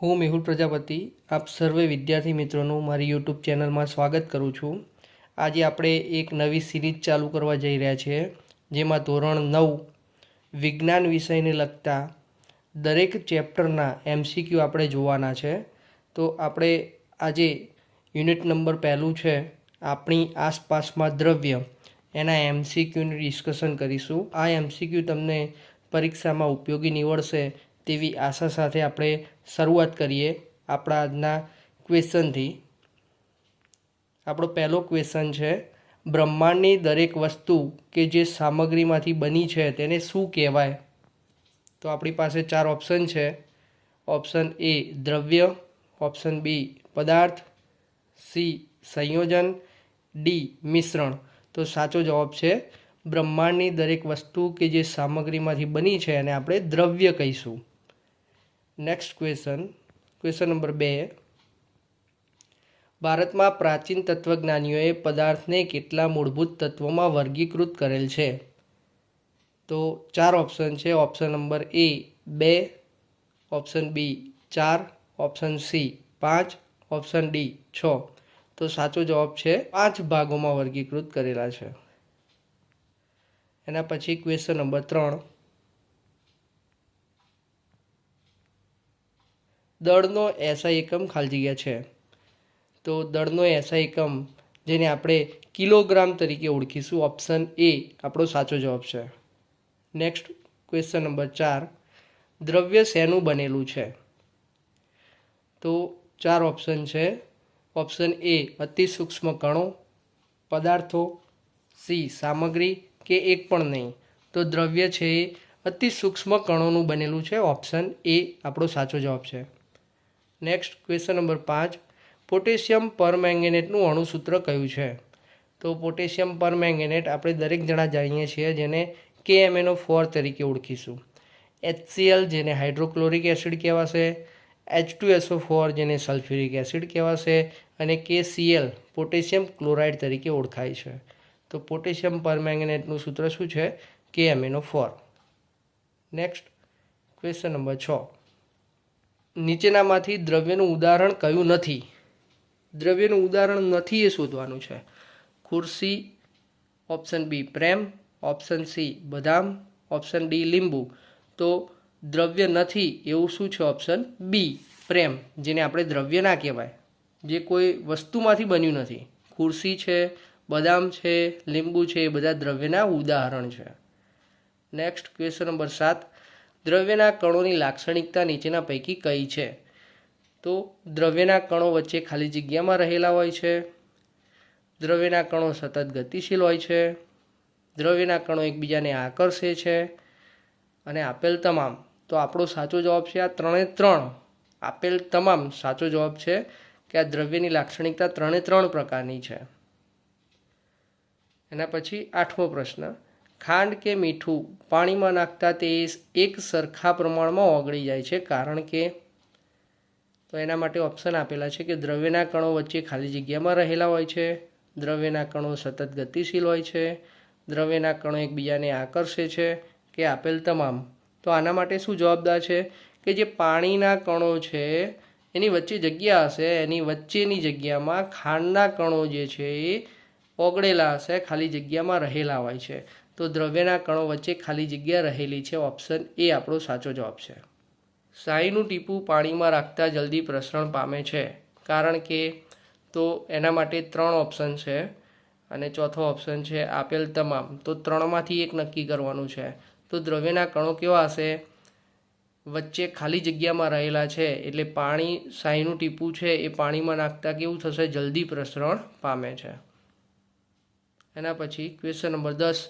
હું મેહુલ પ્રજાપતિ આપ સર્વે વિદ્યાર્થી મિત્રોનું મારી યુટ્યુબ ચેનલમાં સ્વાગત કરું છું। આજે આપણે એક નવી સિરીઝ ચાલુ કરવા જઈ રહ્યા છીએ, જેમાં ધોરણ 9 વિજ્ઞાન વિષયને લગતા દરેક ચેપ્ટરના MCQ આપણે જોવાના છે। તો આપણે આજે યુનિટ નંબર પહેલું છે આપણી આસપાસમાં દ્રવ્ય, એના MCQનું ડિસ્કશન કરીશું। આ MCQ તમને પરીક્ષામાં ઉપયોગી નીવડશે તેવી આશા સાથે આપણે શરૂઆત કરીએ આપણા આજના ક્વેશ્ચનથી। આપણો પહેલો ક્વેશ્ચન છે, બ્રહ્માંડની દરેક વસ્તુ કે જે સામગ્રીમાંથી બની છે તેને શું કહેવાય? તો આપણી પાસે 4 ઓપ્શન છે। ઓપ્શન A દ્રવ્ય, ઓપ્શન B પદાર્થ, C સંયોજન, D મિશ્રણ। તો સાચો જવાબ છે બ્રહ્માંડની દરેક વસ્તુ કે જે સામગ્રીમાંથી બની છે એને આપણે દ્રવ્ય કહીશું। નેક્સ્ટ ક્વેશ્ચન નંબર 2, ભારતમાં પ્રાચીન તત્વજ્ઞાનીઓએ પદાર્થને કેટલા મૂળભૂત તત્વોમાં વર્ગીકૃત કરેલ છે? તો 4 ઓપ્શન છે। Option number A 2, option B 4, option C 5, option D 6। તો સાચો જવાબ છે 5 ભાગોમાં વર્ગીકૃત કરેલા છે। એના પછી ક્વેશ્ચન નંબર 3, દળનો SI એકમ ખાલી જગ્યા છે। તો દળનો SI એકમ જેને આપણે કિલોગ્રામ તરીકે ઓળખીશું, ઓપ્શન A આપણો સાચો જવાબ છે। નેક્સ્ટ ક્વેશ્ચન નંબર 4, દ્રવ્ય શેનું બનેલું છે? તો 4 ઓપ્શન છે। ઓપ્શન A અતિ સૂક્ષ્મ કણો, પદાર્થો, C સામગ્રી કે એક પણ નહીં। તો દ્રવ્ય છે એ અતિ સૂક્ષ્મ કણોનું બનેલું છે, ઓપ્શન A આપણો સાચો જવાબ છે। નેક્સ્ટ ક્વેશ્ચન નંબર 5, પોટેશિયમ પરમેંગેનેટનું અણુસૂત્ર કયું છે? તો પોટેશિયમ પરમેંગેનેટ આપણે દરેક જણા જાણીએ છીએ, જેને KMnO4 તરીકે ઓળખીશું। HCl જેને હાઇડ્રોક્લોરિક એસિડ કહેવાશે, H2SO4 જેને સલ્ફ્યુરિક એસિડ કહેવાશે, અને KCl પોટેશિયમ ક્લોરાઇડ તરીકે ઓળખાય છે। તો પોટેશિયમ પરમેંગેનેટનું સૂત્ર શું છે? KMnO4। નેક્સ્ટ ક્વેશ્ચન નંબર 6, નીચેનામાંથી દ્રવ્યનું ઉદાહરણ કયું નથી? દ્રવ્યનું ઉદાહરણ નથી એ શોધવાનું છે। ખુરશી, ઓપ્શન B પ્રેમ, ઓપ્શન C બદામ, ઓપ્શન D લીંબુ। તો દ્રવ્ય નથી એવું શું છે? ઓપ્શન B પ્રેમ, જેને આપણે દ્રવ્ય ના કહેવાય, જે કોઈ વસ્તુમાંથી બન્યું નથી। ખુરશી છે, બદામ છે, લીંબુ છે, એ બધા દ્રવ્યના ઉદાહરણ છે। નેક્સ્ટ ક્વેશ્ચન નંબર 7, દ્રવ્યના કણોની લાક્ષણિકતા નીચેના પૈકી કઈ છે? તો દ્રવ્યના કણો વચ્ચે ખાલી જગ્યામાં રહેલા હોય છે, દ્રવ્યના કણો સતત ગતિશીલ હોય છે, દ્રવ્યના કણો એકબીજાને આકર્ષે છે, અને આપેલ તમામ। તો આપણો સાચો જવાબ છે આ 3 આપેલ તમામ સાચો જવાબ છે કે આ દ્રવ્યની લાક્ષણિકતા 3 પ્રકારની છે। એના પછી 8મો પ્રશ્ન, ખાંડ કે મીઠું પાણીમાં નાખતા તે એક સરખા પ્રમાણમાં ઓગળી જાય છે, કારણ કે? તો એના માટે ઓપ્શન આપેલા છે કે દ્રવ્યના કણો વચ્ચે ખાલી જગ્યામાં રહેલા હોય છે, દ્રવ્યના કણો સતત ગતિશીલ હોય છે, દ્રવ્યના કણો એકબીજાને આકર્ષે છે, કે આપેલ તમામ। તો આના માટે શું જવાબદાર છે કે જે પાણીના કણો છે એની વચ્ચે જગ્યા હશે, એની વચ્ચેની જગ્યામાં ખાંડના કણો જે છે એ ઓગળેલા હશે, ખાલી જગ્યામાં રહેલા હોય છે। તો દ્રવ્યના કણો વચ્ચે ખાલી જગ્યા રહેલી છે, ઓપ્શન A આપણો સાચો જવાબ છે। શાહીનું ટીપું પાણીમાં રાખતા જલ્દી પ્રસરણ પામે છે, કારણ કે? તો એના માટે 3 ઓપ્શન છે, અને ચોથો ઓપ્શન છે આપેલ તમામ। તો 3માંથી એક નક્કી કરવાનું છે। તો દ્રવ્યના કણો કેવા હશે? વચ્ચે ખાલી જગ્યામાં રહેલા છે, એટલે પાણી, શાહીનું ટીપું છે એ પાણીમાં નાખતા કેવું થશે? જલ્દી પ્રસરણ પામે છે। એના પછી ક્વેશ્ચન નંબર 10,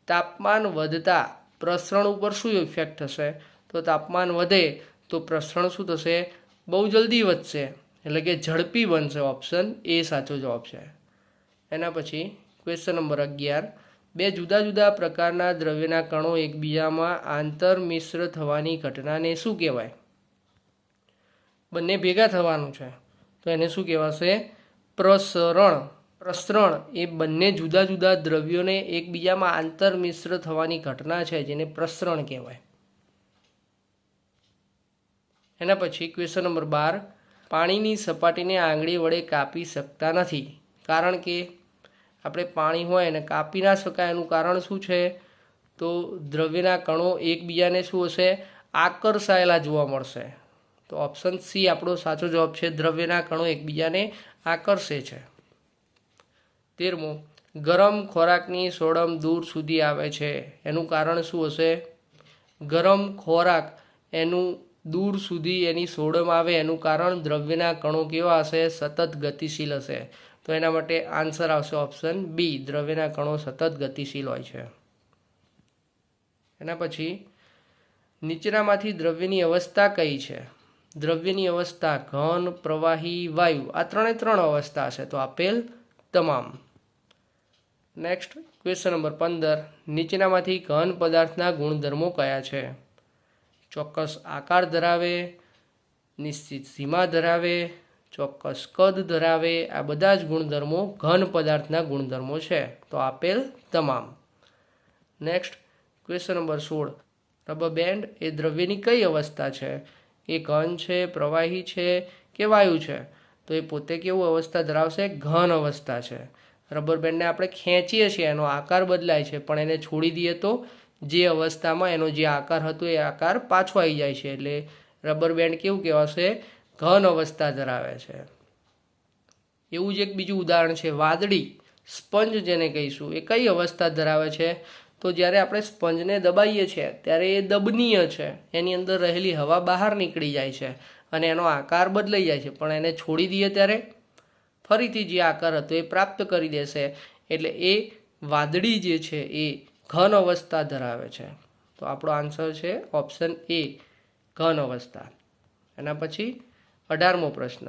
તાપમાન વધતા પ્રસરણ ઉપર શું ઇફેક્ટ થશે? તો તાપમાન વધે તો પ્રસરણ શું થશે? બહુ જલ્દી વધશે, એટલે કે ઝડપી બનશે, ઓપ્શન A સાચો જવાબ છે। એના પછી ક્વેશ્ચન નંબર 11, બે જુદા જુદા પ્રકારના દ્રવ્યના કણો એકબીજામાં આંતરમિશ્ર થવાની ઘટનાને શું કહેવાય? બંને ભેગા થવાનું છે, તો એને શું કહેવાશે? પ્રસરણ। પ્રસરણ એ બંને જુદા જુદા દ્રવ્યોને એકબીજામાં આંતરમિશ્ર થવાની ઘટના છે, જેને પ્રસરણ કહેવાય। એના પછી ક્વેશ્ચન નંબર 12, પાણીની સપાટીને આંગળી વડે કાપી શકતા નથી, કારણ કે આપણે પાણી હોય એને કાપી ના શકાય. એનું કારણ શું છે? તો દ્રવ્યના કણો એકબીજાને શું હશે? આકર્ષાયેલા જોવા મળશે. તો ઓપ્શન સી આપણો સાચો જવાબ છે. દ્રવ્યના કણો એકબીજાને આકર્ષે છે. 13મો, ગરમ ખોરાકની સોડમ દૂર સુધી આવે છે, એનું કારણ શું હશે? ગરમ ખોરાક એનું દૂર સુધી એની સોડમ આવે એનું કારણ દ્રવ્યના કણો કેવા હશે? સતત ગતિશીલ હશે. તો એના માટે આન્સર આવશે ઓપ્શન બી, દ્રવ્યના કણો સતત ગતિશીલ હોય છે. એના પછી નીચેનામાંથી દ્રવ્યની અવસ્થા કઈ છે? દ્રવ્યની અવસ્થા ઘન, પ્રવાહી, વાયુ, આ ત્રણ અવસ્થા છે. તો આપેલ તમામ. નેક્સ્ટ ક્વેશ્ચન નંબર 15, નીચેનામાંથી ઘન પદાર્થના ગુણધર્મો કયા છે? ચોક્કસ આકાર ધરાવે, નિશ્ચિત સીમા ધરાવે, ચોક્કસ કદ ધરાવે, આ બધા જ ગુણધર્મો ઘન પદાર્થના ગુણધર્મો છે. તો આપેલ તમામ. Next question number 16, rubber band એ દ્રવ્યની કઈ અવસ્થા છે? એ ઘન છે, પ્રવાહી છે કે વાયુ છે? તો એ પોતે કેવું અવસ્થા ધરાવશે? ઘન અવસ્થા છે. રબર બેન્ડને આપણે ખેંચીએ છીએ, એનો આકાર બદલાય છે, પણ એને છોડી દઈએ તો જે અવસ્થામાં એનો જે આકાર હતો એ આકાર પાછો આવી જાય છે. એટલે રબર બેન્ડ કેવું કહેવાશે? ઘન અવસ્થા ધરાવે છે. એવું જ એક બીજું ઉદાહરણ છે વાદળી, સ્પંજ જેને કહીશું, એ કઈ અવસ્થા ધરાવે છે? તો જ્યારે આપણે સ્પંજને દબાઈએ છીએ ત્યારે એ દબનીય છે, એની અંદર રહેલી હવા બહાર નીકળી જાય છે અને એનો આકાર બદલાઈ જાય છે, પણ એને છોડી દઈએ ત્યારે ફરીથી જે આકાર હતો એ પ્રાપ્ત કરી દેશે. એટલે એ વાદળી જે છે એ ઘન અવસ્થા ધરાવે છે. તો આપણો આન્સર છે ઓપ્શન એ, ઘન અવસ્થા. એના પછી 18મો પ્રશ્ન,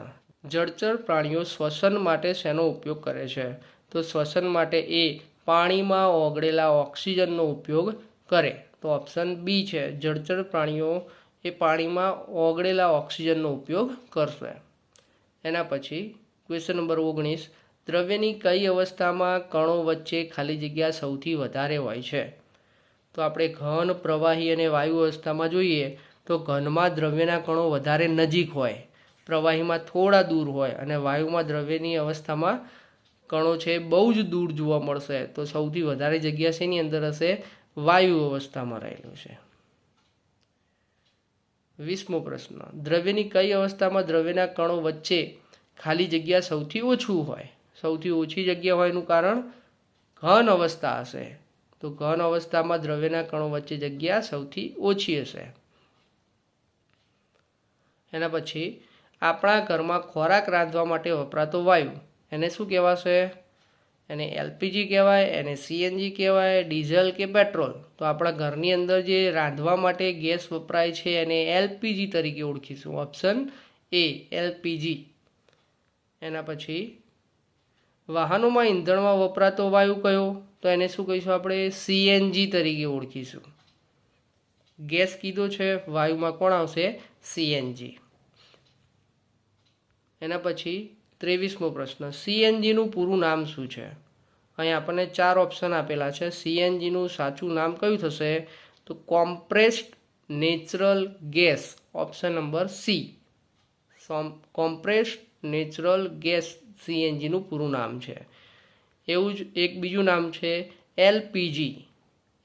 જળચર પ્રાણીઓ શ્વસન માટે શેનો ઉપયોગ કરે છે? તો શ્વસન માટે એ પાણીમાં ઓગળેલા ઓક્સિજનનો ઉપયોગ કરે. તો ઓપ્શન બી છે, જળચર પ્રાણીઓ એ પાણીમાં ઓગળેલા ઓક્સિજનનો ઉપયોગ કરશે. એના પછી ક્વેશ્ચન નંબર 19, દ્રવ્યની કઈ અવસ્થામાં કણો વચ્ચે ખાલી જગ્યા સૌથી વધારે હોય છે? તો આપણે ઘન, પ્રવાહી અને વાયુ અવસ્થામાં જોઈએ તો ઘનમાં દ્રવ્યના કણો વધારે નજીક હોય, પ્રવાહીમાં થોડા દૂર હોય અને વાયુમાં દ્રવ્યની અવસ્થામાં કણો છે બહુ જ દૂર જોવા મળશે. તો સૌથી વધારે જગ્યા શેની અંદર હશે? વાયુ અવસ્થામાં રહેલું છે. 20મો પ્રશ્ન, દ્રવ્યની કઈ અવસ્થામાં દ્રવ્યના કણો વચ્ચે ખાલી જગ્યા સૌથી ઓછું હોય? સૌથી ઓછી જગ્યા હોય એનું કારણ ઘન અવસ્થા હશે. તો ઘન અવસ્થામાં દ્રવ્યના કણો વચ્ચે જગ્યા સૌથી ઓછી હશે. એના પછી આપણા ઘરમાં ખોરાક રાંધવા માટે વપરાતો વાયુ, એને શું કહેવાશે? એને એલપીજી કહેવાય, એને સીએનજી કહેવાય, ડીઝલ કે પેટ્રોલ? તો આપણા ઘરની અંદર જે રાંધવા માટે ગેસ વપરાય છે એને એલપીજી તરીકે ઓળખીશું. Option A, LPG. એના પછી વાહનોમાં ઈંધણમાં વપરાતો વાયુ કયો? તો એને શું કહીશું આપણે? સીએનજી તરીકે ઓળખીશું. ગેસ કીધો છે, વાયુમાં કોણ આવશે? સીએનજી. એના પછી 23મો પ્રશ્ન, સીએનજીનું પૂરું નામ શું છે? અહીં આપણને 4 ઓપ્શન આપેલા છે. સીએનજીનું સાચું નામ કયું થશે? તો compressed natural gas, option number C. Compressed natural gas સીએનજીનું પૂરું નામ છે. એવું જ એક બીજું નામ છે એલપીજી.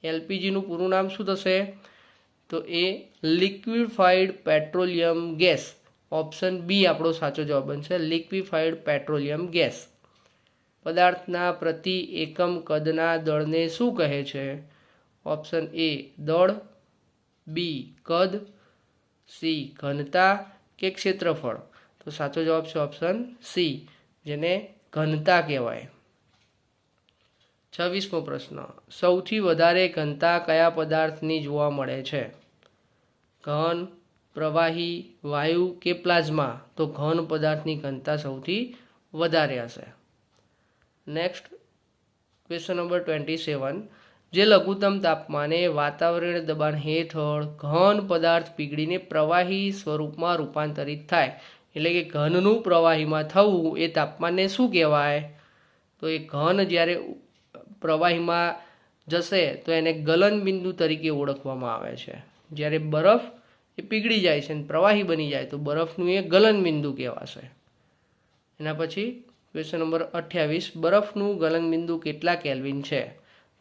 એલપીજીનું પૂરું નામ શું થશે? તો એ liquefied petroleum gas. Option B આપણો સાચો જવાબ બનશે, લિક્વિફાઈડ પેટ્રોલિયમ ગેસ. પદાર્થના પ્રતિ એકમ કદના દળને શું કહે છે? ઓપ્શન એ, દળ, બી, કદ, સી, ઘનતા કે ક્ષેત્રફળ? તો સાચો જવાબ છે ઓપ્શન સી, જેને ઘનતા કહેવાય. 26મો પ્રશ્ન, સૌથી વધારે ઘનતા કયા પદાર્થની જોવા મળે છે? ઘન, પ્રવાહી, વાયુ કે પ્લાઝ્મા? તો ઘન પદાર્થની ઘનતા સૌથી વધારે હશે. નેક્સ્ટ ક્વેશ્ચન નંબર 27, જે લઘુત્તમ તાપમાને વાતાવરણીય દબાણ હેઠળ ઘન પદાર્થ પીગળીને પ્રવાહી સ્વરૂપમાં રૂપાંતરિત થાય, એટલે કે ઘનનું પ્રવાહીમાં થવું, એ તાપમાનને શું કહેવાય? તો એ ઘન જ્યારે પ્રવાહીમાં જશે તો એને ગલન બિંદુ તરીકે ઓળખવામાં આવે છે. જ્યારે બરફ એ પીગળી જાય છે અને પ્રવાહી બની જાય તો બરફનું એ ગલનબિંદુ કહેવાશે. એના પછી ક્વેશ્ચન નંબર 28, બરફનું ગલનબિંદુ કેટલા કેલ્વિન છે?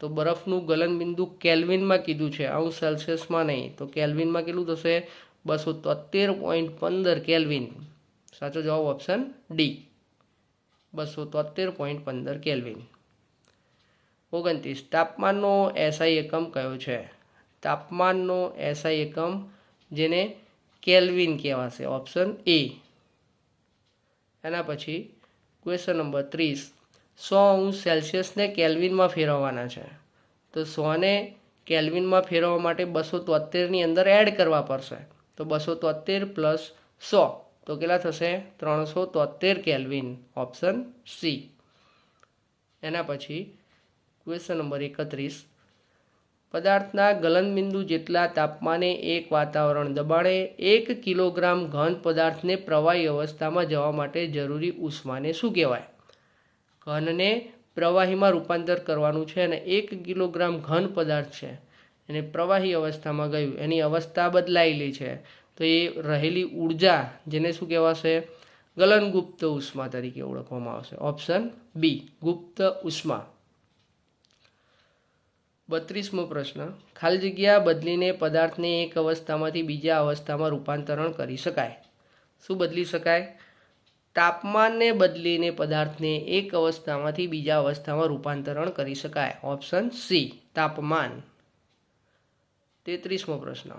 તો બરફનું ગલનબિંદુ કેલ્વિનમાં કીધું છે, અંશ સેલ્સિયસમાં નહીં. તો કેલ્વિનમાં કેટલું થશે? 273.15 કેલ્વિન. સાચો જવાબ ઓપ્શન ડી, 273.15 કેલ્વિન. 29, તાપમાનનો એસઆઈ એકમ કયો છે? તાપમાનનો એસઆઈ એકમ જેને કેલ્વિન કહેવાશે, ઓપ્શન એ. એના પછી ક્વેશ્ચન નંબર 30, 100° કેલ્વિનમાં ફેરવવાના છે. તો 100ને કેલ્વિનમાં ફેરવવા માટે 273ની અંદર એડ કરવા પડશે. તો 273 પ્લસ 100 તો કેટલા થશે? 373 કેલ્વિન, ઓપ્શન સી. એના પછી ક્વેશ્ચન નંબર 31, પદાર્થના ગલનબિંદુ જેટલા તાપમાને એક વાતાવરણ દબાણે 1 કિલોગ્રામ ઘન પદાર્થને પ્રવાહી અવસ્થામાં જવા માટે જરૂરી ઉષ્માને શું કહેવાય? ઘનને પ્રવાહીમાં રૂપાંતર કરવાનું છે અને 1 કિલોગ્રામ ઘન પદાર્થ છે એને પ્રવાહી અવસ્થામાં ગયું, એની અવસ્થા બદલાયેલી છે, તો એ રહેલી ઉર્જા જેને શું કહેવાશે? ગલનગુપ્ત ઉષ્મા તરીકે ઓળખવામાં આવશે, ઓપ્શન બી, ગુપ્ત ઉષ્મા. 32મો પ્રશ્ન, ખાલી જગ્યા બદલીને પદાર્થને એક અવસ્થામાંથી બીજા અવસ્થામાં રૂપાંતરણ કરી શકાય. શું બદલી શકાય? તાપમાનને બદલીને પદાર્થને એક અવસ્થામાંથી બીજા અવસ્થામાં રૂપાંતરણ કરી શકાય, ઓપ્શન સી, તાપમાન. 33મો પ્રશ્ન,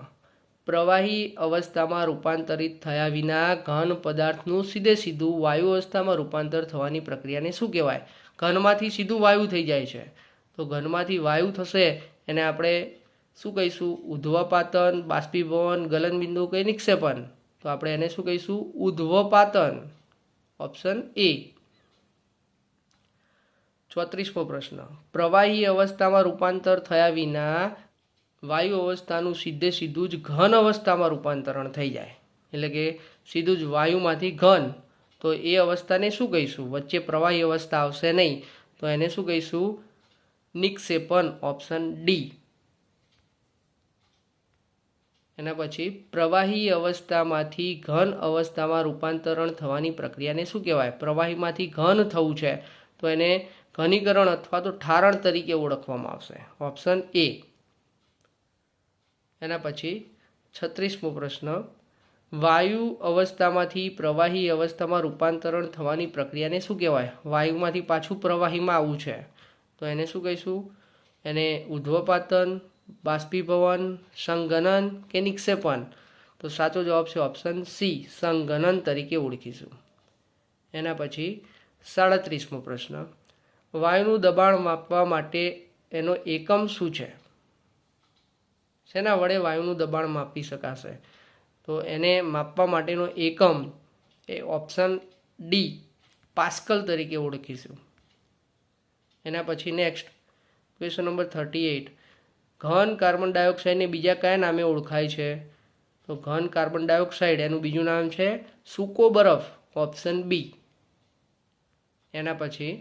પ્રવાહી અવસ્થામાં રૂપાંતરિત થયા વિના ઘન પદાર્થનું સીધું વાયુ અવસ્થામાં રૂપાંતર થવાની પ્રક્રિયાને શું કહેવાય? ઘનમાંથી સીધું વાયુ થઈ જાય છે, તો ઘનમાંથી વાયુ થશે એને આપણે શું કહીશું? ઉધ્વપાતન, બાષ્પીભવન, ગલનબિંદુ કે નિક્ષેપણ. તો આપણે એને શું કહીશું? ઉધ્વપાતન, ઓપ્શન એ. 34મો પ્રશ્ન, પ્રવાહી અવસ્થામાં રૂપાંતર થયા વિના વાયુ અવસ્થાનું સીધું જ ઘન અવસ્થામાં રૂપાંતરણ થઈ જાય, એટલે કે સીધું જ વાયુમાંથી ઘન, તો એ અવસ્થાને શું કહીશું? વચ્ચે પ્રવાહી અવસ્થા આવશે નહીં, તો એને શું કહીશું? નિક્ષેપણ, ઓપ્શન ડી. એના પછી પ્રવાહી અવસ્થામાંથી ઘન અવસ્થામાં રૂપાંતરણ થવાની પ્રક્રિયાને શું કહેવાય? પ્રવાહીમાંથી ઘન થવું છે તો એને ઘનીકરણ અથવા તો ઠારણ તરીકે ઓળખવામાં આવશે, ઓપ્શન એ. એના પછી 36મો પ્રશ્ન, વાયુ અવસ્થામાંથી પ્રવાહી અવસ્થામાં રૂપાંતરણ થવાની પ્રક્રિયાને શું કહેવાય? વાયુમાંથી પાછું પ્રવાહીમાં આવવું છે તો એને શું કહીશું? એને ઉધ્વપાતન, બાષ્પીભવન, સંઘનન કે નિક્ષેપણ. તો સાચો જવાબ છે ઓપ્શન સી, સંઘનન તરીકે ઓળખીશું. એના પછી 37મો પ્રશ્ન, વાયુનું દબાણ માપવા માટે એનો એકમ શું છે? શેના વડે વાયુનું દબાણ માપી શકાશે? તો એને માપવા માટેનો એકમ એ ઓપ્શન ડી, પાસ્કલ તરીકે ઓળખીશું. એના પછી નેક્સ્ટ ક્વેશ્ચન નંબર 38, ઘન કાર્બન ડાયોક્સાઇડને બીજા કયા નામે ઓળખાય છે? તો ઘન કાર્બન ડાયોક્સાઇડ એનું બીજું નામ છે સૂકો બરફ, ઓપ્શન બી. એના પછી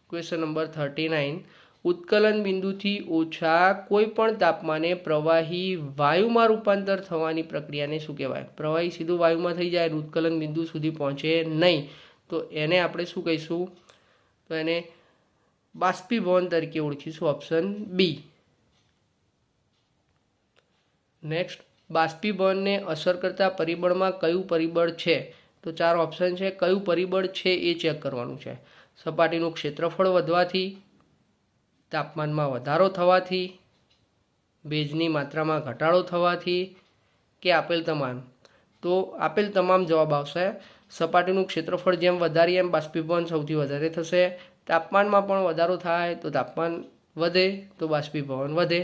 ક્વેશ્ચન નંબર 39, ઉત્કલન બિંદુથી ઓછા કોઈ પણ તાપમાને પ્રવાહી વાયુમાં રૂપાંતર થવાની પ્રક્રિયાને શું કહેવાય? પ્રવાહી સીધું વાયુમાં થઈ જાય, ઉત્કલન બિંદુ સુધી પહોંચે નહીં, તો એને આપણે શું કહીશું? તો એને બાષ્પીભવન તરીકે ઓળખીશું, ઓપ્શન બી. નેક્સ્ટ, બાષ્પીભવનને અસર કરતા પરિબળમાં કયું પરિબળ છે? તો 4 ઓપ્શન છે, કયું પરિબળ છે એ ચેક કરવાનું છે. સપાટીનું ક્ષેત્રફળ વધવાથી, તાપમાનમાં વધારો થવાથી, ભેજની માત્રામાં ઘટાડો થવાથી કે આપેલ તમામ. તો આપેલ તમામ જવાબ આવશે. સપાટીનું ક્ષેત્રફળ જેમ વધારીએ એમ બાષ્પીભવન સૌથી વધારે થશે. તાપમાનમાં પણ વધારો થાય તો તાપમાન વધે તો બાષ્પીભવન વધે.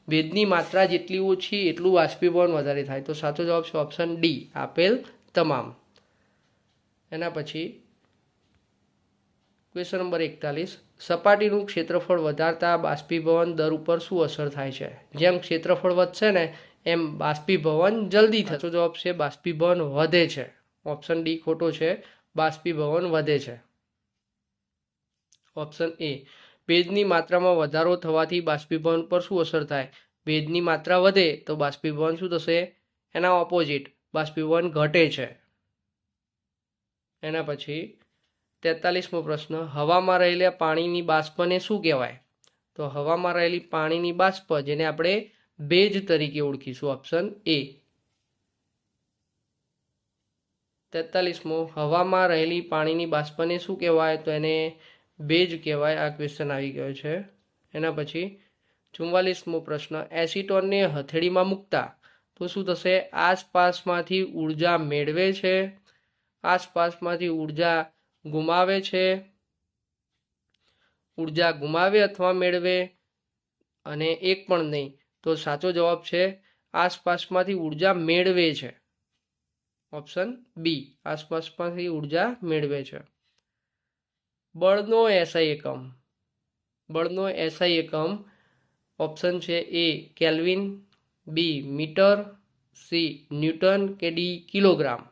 ભેજની માત્રા જેટલી ઓછી એટલું બાષ્પીભવન વધારે થાય. તો સાચો જવાબ છે ઓપ્શન ડી, આપેલ તમામ. એના પછી ક્વેશ્ચન નંબર 41, સપાટીનું ક્ષેત્રફળ વધારતા બાષ્પીભવન દર ઉપર શું અસર થાય છે? જેમ ક્ષેત્રફળ વધશે ને એમ બાષ્પીભવન જલ્દી થશે. સાચો જવાબ છે બાષ્પીભવન વધે છે, ઓપ્શન ડી ખોટો છે, બાષ્પીભવન વધે છે. ઓપ્શન એ, ભેજની માત્રામાં વધારો થવાથી બાષ્પીભવન પર શું અસર થાય? ભેજની માત્રા વધે તો બાષ્પીભવન શું થશે? એના ઓપોઝિટ બાષ્પીભવન ઘટે છે. એના પછી 43મો પ્રશ્ન, હવામાં રહેલા પાણીની બાષ્પને શું કહેવાય? તો હવામાં રહેલી પાણીની બાષ્પ જેને આપણે ભેજ તરીકે ઓળખીશું, ઓપ્શન એ. 43મો, હવામાં રહેલી પાણીની બાષ્પને શું કહેવાય? તો એને ભેજ કહેવાય. આ ક્વેશ્ચન આવી ગયો છે. એના પછી 44મો પ્રશ્ન, એસિટોનને હથેળીમાં મૂકતા તો શું થશે? આસપાસમાંથી ઉર્જા મેળવે છે, આસપાસમાંથી ઉર્જા ગુમાવે છે, ઉર્જા ગુમાવે અથવા મેળવે, અને એક પણ નહીં. તો સાચો જવાબ છે આસપાસમાંથી ઉર્જા મેળવે છે. ઓપ્શન બી, આસપાસમાંથી ઉર્જા મેળવે છે. બળનો એસઆઈ એકમ, બળનો એસઆઈ એકમ ઓપ્શન છે એ કેલ્વિન, બી મીટર, સી ન્યૂટન કે ડી કિલોગ્રામ.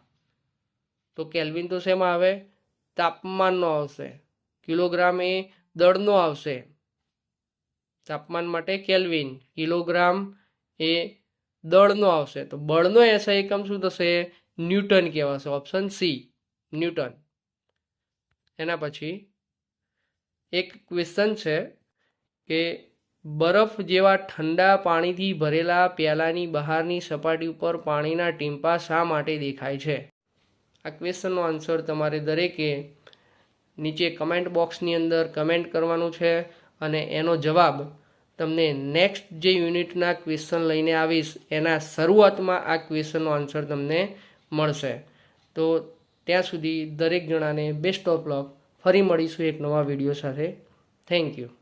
તો કેલ્વિન તો શેમાં આવે? તાપમાનનો આવશે. કિલોગ્રામ એ દળનો આવશે. તાપમાન માટે કેલ્વિન, કિલોગ્રામ એ દળનો આવશે. તો બળનો એસઆઈ એકમ શું થશે? ન્યૂટન કહેવાશે. Option C newton. એના પછી એક ક્વેશ્ચન છે કે બરફ જેવા ઠંડા પાણીથી ભરેલા પ્યાલાની બહારની સપાટી ઉપર પાણીના ટીમ્પા શા માટે દેખાય છે? આ ક્વેશ્ચનનો આન્સર તમારે દરેકે નીચે કમેન્ટ બોક્સની અંદર કમેન્ટ કરવાનું છે, અને એનો જવાબ તમને નેક્સ્ટ જે યુનિટના ક્વેશ્ચન લઈને આવીશ એના શરૂઆતમાં આ ક્વેશ્ચનનો આન્સર તમને મળશે. તો ત્યાં સુધી દરેક જણાને બેસ્ટ ઓફ લક. ફરી મળીશું એક નવા વિડીયો સાથે. Thank you.